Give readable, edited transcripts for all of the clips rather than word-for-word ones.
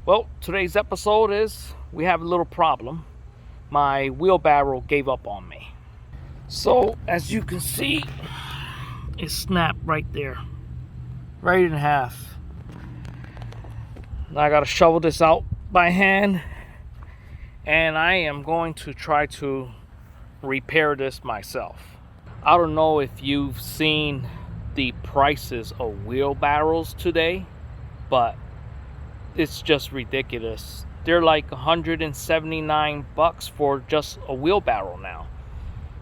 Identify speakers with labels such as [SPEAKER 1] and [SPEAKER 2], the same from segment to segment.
[SPEAKER 1] Well, today's episode is we have a little problem. My wheelbarrow gave up on me. So, as you can see, it snapped right there, right in half. Now I gotta shovel this out by hand, and I am going to try to repair this myself. I don't know if you've seen the prices of wheelbarrows today, but it's just ridiculous. They're like 179 bucks for just a wheelbarrow now.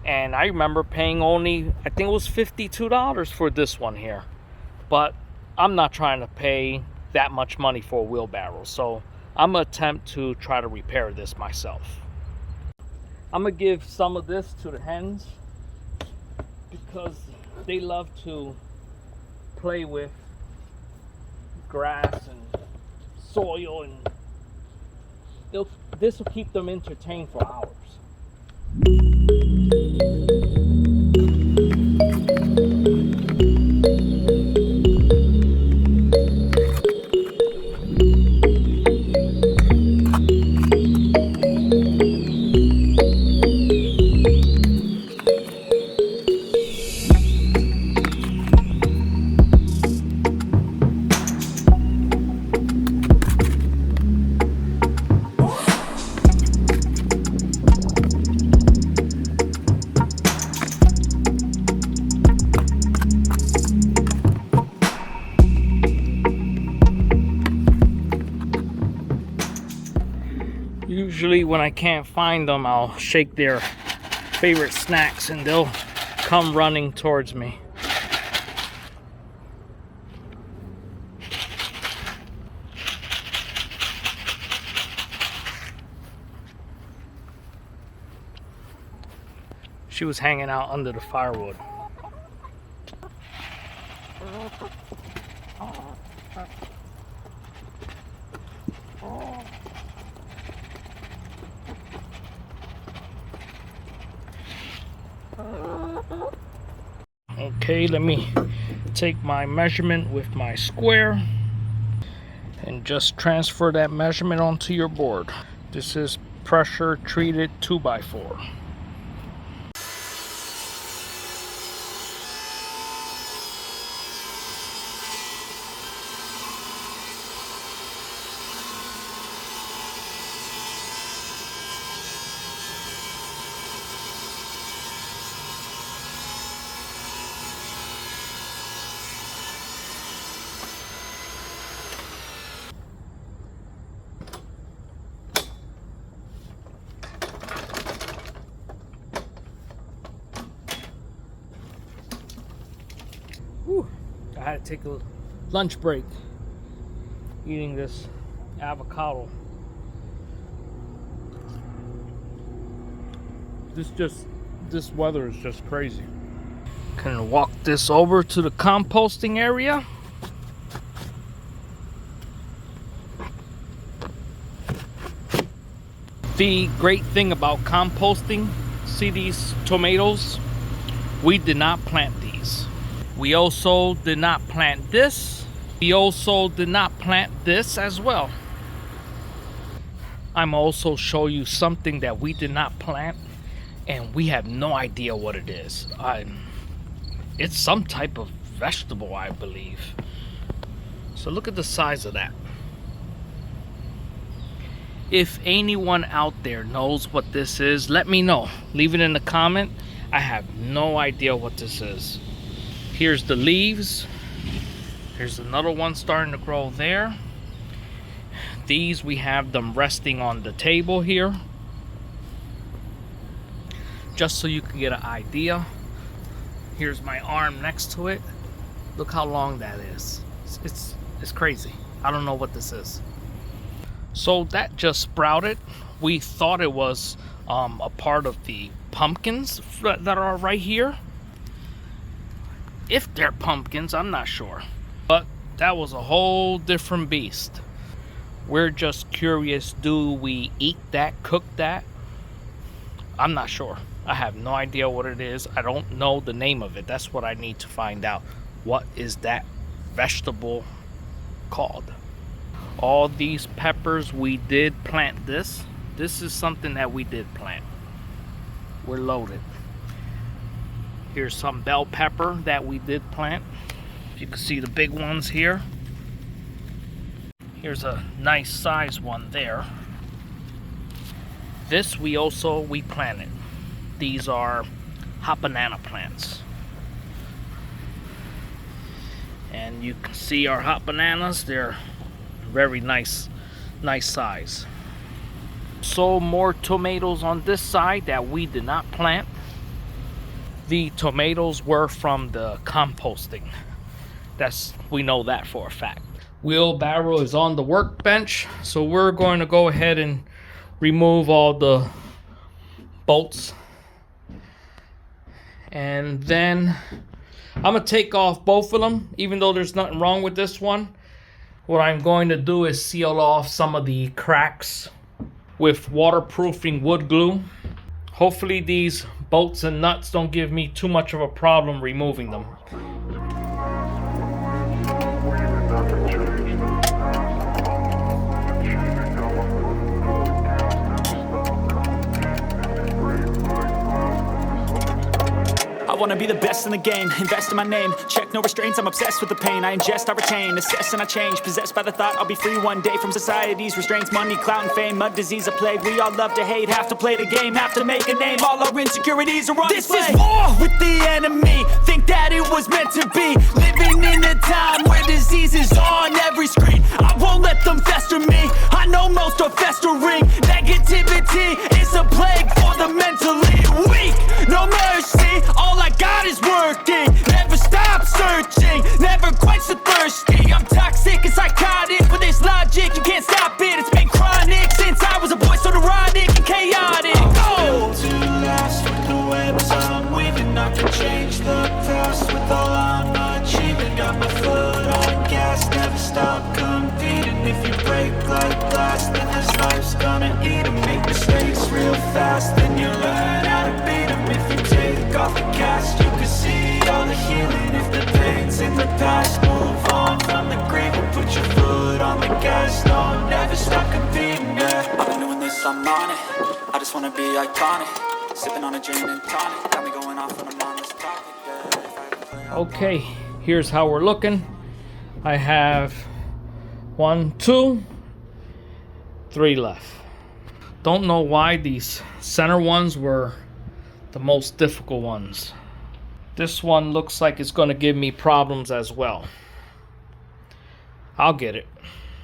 [SPEAKER 1] And I remember paying only, I think it was $52 for this one here. But I'm not trying to pay that much money for a wheelbarrow. So I'm gonna attempt to try to repair this myself. I'm gonna give some of this to the hens because they love to play with grass and soil, and this will keep them entertained for hours. Usually when I can't find them, I'll shake their favorite snacks and they'll come running towards me. She was hanging out under the firewood. Okay, let me take my measurement with my square and just transfer that measurement onto your board. This is pressure treated 2x4. Whew. I had to take a lunch break eating this avocado. This weather is just crazy. Can walk this over to the composting area. The great thing about composting, see these tomatoes? We did not plant these. We also did not plant this. We also did not plant this as well. I'm also show you something that we did not plant and we have no idea what it is. It's some type of vegetable, I believe. So look at the size of that. If anyone out there knows what this is, let me know. Leave it in the comment. I have no idea what this is. Here's the leaves. Here's another one starting to grow there. These, we have them resting on the table here. Just so you can get an idea. Here's my arm next to it. Look how long that is. It's crazy. I don't know what this is. So that just sprouted. We thought it was a part of the pumpkins that are right here. If they're pumpkins, I'm not sure. But that was a whole different beast. We're just curious, do we eat that, cook that? I'm not sure. I have no idea what it is. I don't know the name of it. That's what I need to find out. What is that vegetable called? All these peppers, we did plant this. This is something that we did plant. We're loaded. Here's some bell pepper that we did plant. You can see the big ones here. Here's a nice size one there. This we planted. These are hot banana plants. And you can see our hot bananas, they're very nice size. So more tomatoes on this side that we did not plant. The tomatoes were from the composting. We know that for a fact. Wheelbarrow is on the workbench, so we're going to go ahead and remove all the bolts. And then I'm gonna take off both of them, even though there's nothing wrong with this one. What I'm going to do is seal off some of the cracks with waterproofing wood glue. Hopefully these bolts and nuts don't give me too much of a problem removing them.
[SPEAKER 2] I wanna be the best in the game, invest in my name, check no restraints, I'm obsessed with the pain, I ingest, I retain, assess and I change, possessed by the thought I'll be free one day from society's restraints, money, clout and fame, mud, disease, a plague, we all love to hate, have to play the game, have to make a name, all our insecurities are on display. This is war with the enemy, think that it was meant to be, living in a time where disease is on every screen, I won't let them fester me, I know most are festering, negativity is a plague for the mentally weak, no mercy, all I got is working, never stop searching, never quench the thirsty, I'm toxic and psychotic, with this logic, you can't stop it, it's been chronic, since I was a boy, so neurotic and chaotic, go! To last with the webs I'm weaving, I can change the past with all I'm achieving, got my foot on gas, never stop competing, if you break like glass, then this life's gonna eat 'em, make mistakes real fast, then you learn how to beat 'em, if you take off the cast, you can see all the healing, if the pain's in the past, move on from the grave and put your foot on the gas, no, never stop competing, yeah. I've been doing this, I'm on it, I just wanna be iconic, sipping on a gin and tonic, got me going off when I'm on this topic, yeah.
[SPEAKER 1] Okay, here's how we're looking. I have 1, 2, 3 left. Don't know why these center ones were the most difficult ones. This one looks like it's going to give me problems as well. I'll get it.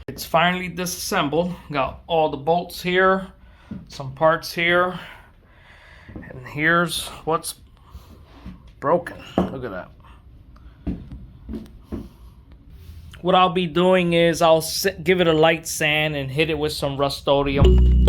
[SPEAKER 1] It's finally disassembled. Got all the bolts here, some parts here, and here's what's broken. Look at that. What I'll be doing is I'll give it a light sand and hit it with some Rust-Oleum.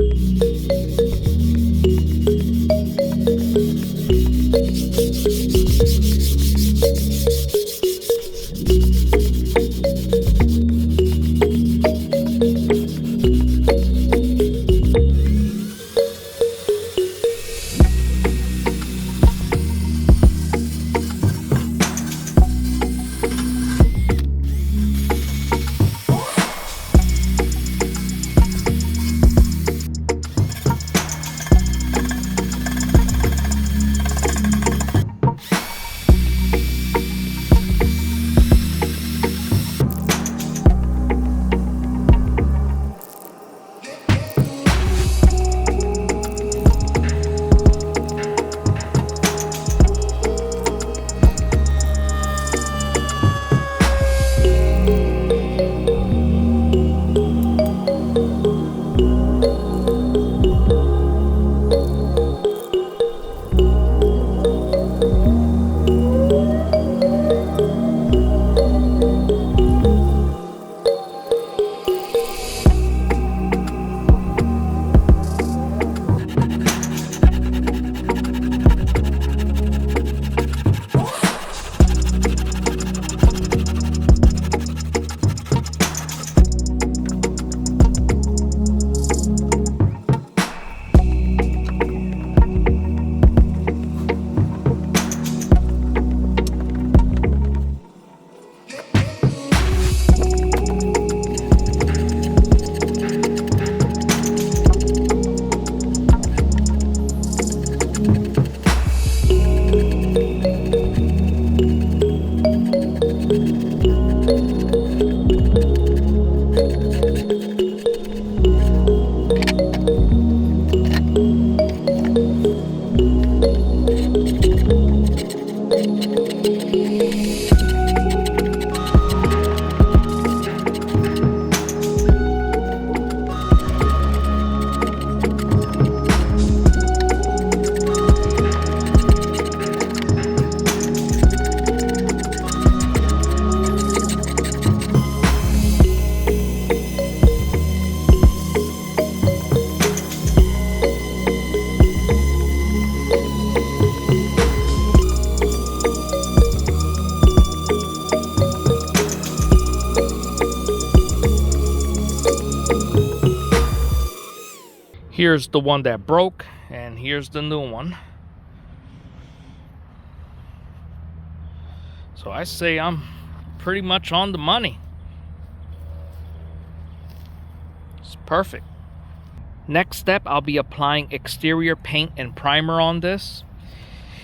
[SPEAKER 1] Here's the one that broke, and here's the new one. So I say I'm pretty much on the money. It's perfect. Next step, I'll be applying exterior paint and primer on this.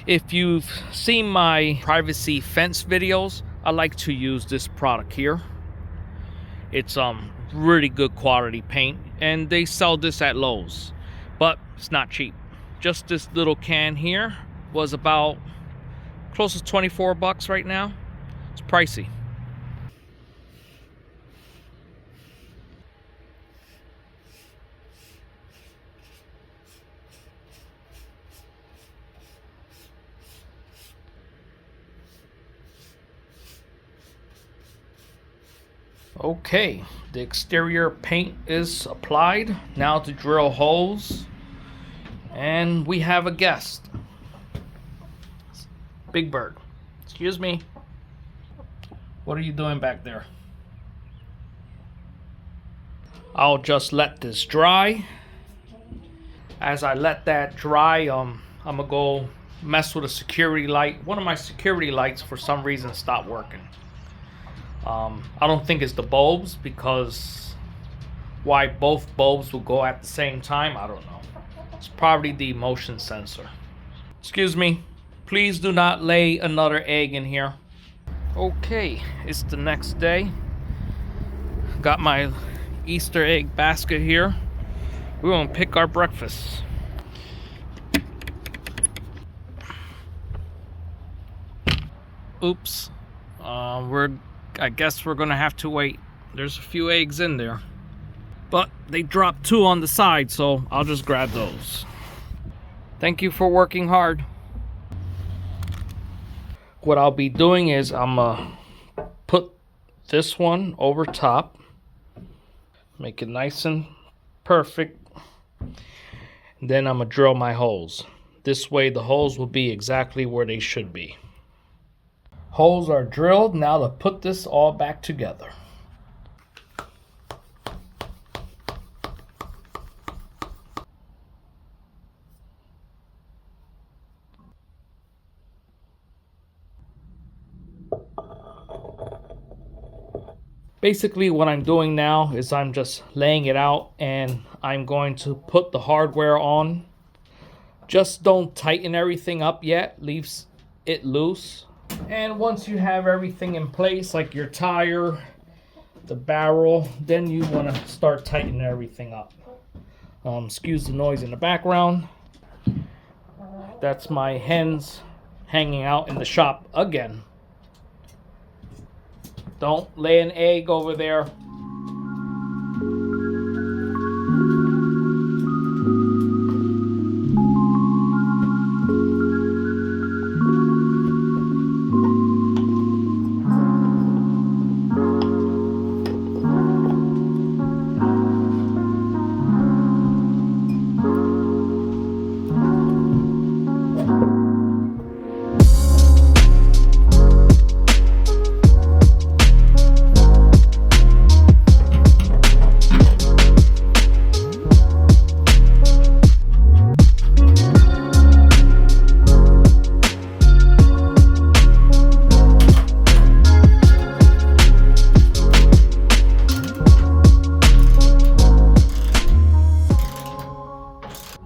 [SPEAKER 1] If you've seen my privacy fence videos, I like to use this product here. It's really good quality paint, and they sell this at Lowe's, but it's not cheap. Just this little can here was about close to 24 bucks right now. It's pricey. Okay, the exterior paint is applied. Now to drill holes, and we have a guest. Big Bird. Excuse me. What are you doing back there? I'll just let this dry. As I let that dry, I'm gonna go mess with a security light. One of my security lights for some reason stopped working. I don't think it's the bulbs, because why both bulbs will go at the same time, I don't know. It's probably the motion sensor. Excuse me, please do not lay another egg in here. Okay, it's the next day. Got my Easter egg basket here. We're gonna pick our breakfast. Oops. I guess we're gonna have to wait. There's a few eggs in there, but they dropped 2 on the side, so I'll just grab those. Thank you for working hard. What I'll be doing is I'm gonna put this one over top, make it nice and perfect, and then I'm gonna drill my holes. This way the holes will be exactly where they should be. Holes are drilled. Now to put this all back together. Basically what I'm doing now is I'm just laying it out, and I'm going to put the hardware on. Just don't tighten everything up yet. Leave it loose. And once you have everything in place, like your tire, the barrel, then you want to start tightening everything up. Excuse the noise in the background. That's my hens hanging out in the shop again. Don't lay an egg over there.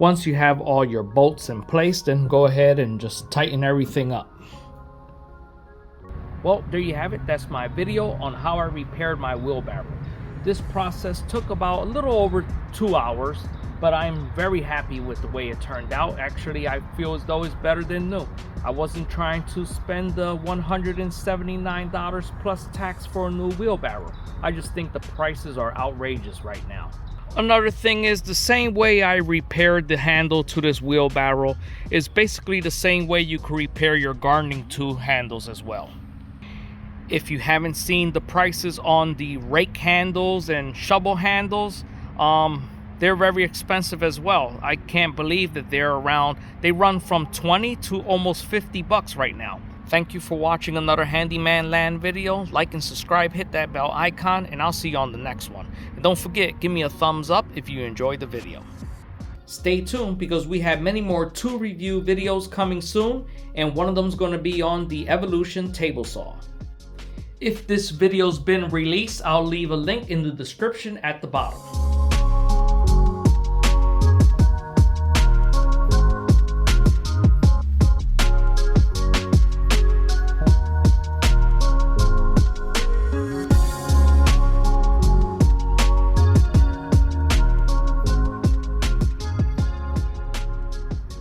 [SPEAKER 1] Once you have all your bolts in place, then go ahead and just tighten everything up. Well, there you have it. That's my video on how I repaired my wheelbarrow. This process took about a little over 2 hours, but I'm very happy with the way it turned out. Actually, I feel as though it's better than new. I wasn't trying to spend the $179 plus tax for a new wheelbarrow. I just think the prices are outrageous right now. Another thing is, the same way I repaired the handle to this wheelbarrow is basically the same way you can repair your gardening tool handles as well. If you haven't seen the prices on the rake handles and shovel handles, they're very expensive as well. I can't believe that they run from 20 to almost 50 bucks right now. Thank you for watching another Handyman Land video. Like and subscribe, hit that bell icon, and I'll see you on the next one. And don't forget, give me a thumbs up if you enjoyed the video. Stay tuned because we have many more tool review videos coming soon, and one of them is going to be on the Evolution table saw. If this video's been released, I'll leave a link in the description at the bottom.